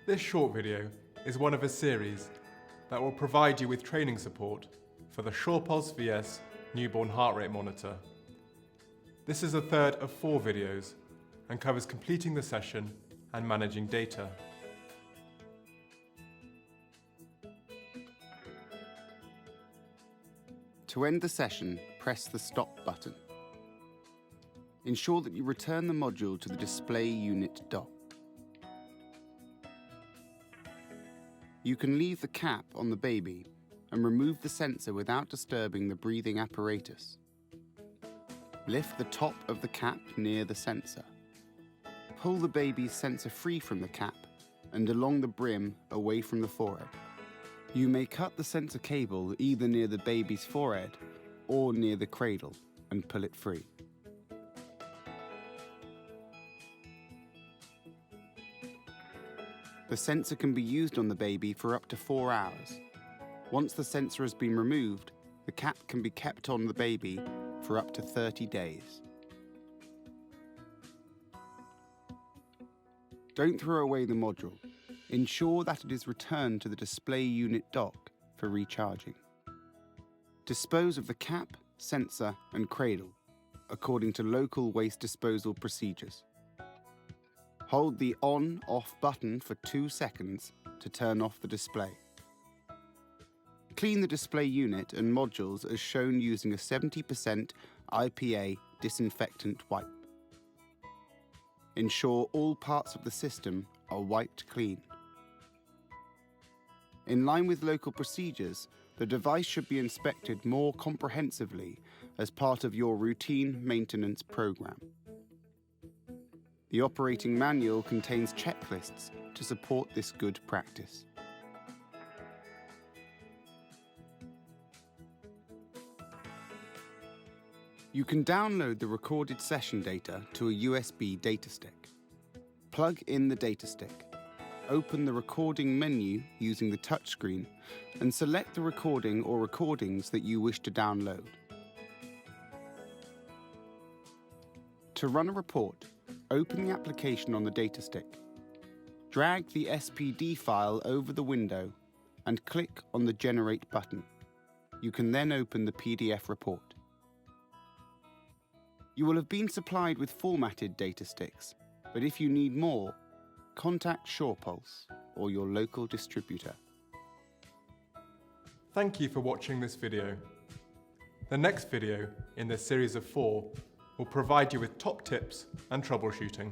This short video is one of a series that will provide you with training support for the SurePulse VS Newborn Heart Rate Monitor. This is the third of 4 videos and covers completing the session and managing data. To end the session, press the Stop button. Ensure that you return the module to the display unit dock. You can leave the cap on the baby and remove the sensor without disturbing the breathing apparatus. Lift the top of the cap near the sensor. Pull the baby's sensor free from the cap and along the brim away from the forehead. You may cut the sensor cable either near the baby's forehead or near the cradle and pull it free. The sensor can be used on the baby for up to 4 hours. Once the sensor has been removed, the cap can be kept on the baby for up to 30 days. Don't throw away the module. Ensure that it is returned to the display unit dock for recharging. Dispose of the cap, sensor, and cradle according to local waste disposal procedures. Hold the on/off button for 2 seconds to turn off the display. Clean the display unit and modules as shown using a 70% IPA disinfectant wipe. Ensure all parts of the system are wiped clean. In line with local procedures, the device should be inspected more comprehensively as part of your routine maintenance program. The operating manual contains checklists to support this good practice. You can download the recorded session data to a USB data stick. Plug in the data stick. Open the recording menu using the touchscreen and select the recording or recordings that you wish to download. To run a report, open the application on the data stick. Drag the SPD file over the window and click on the Generate button. You can then open the PDF report. You will have been supplied with formatted data sticks, but if you need more, contact SurePulse or your local distributor. Thank you for watching this video. The next video in this series of 4 will provide you with top tips and troubleshooting.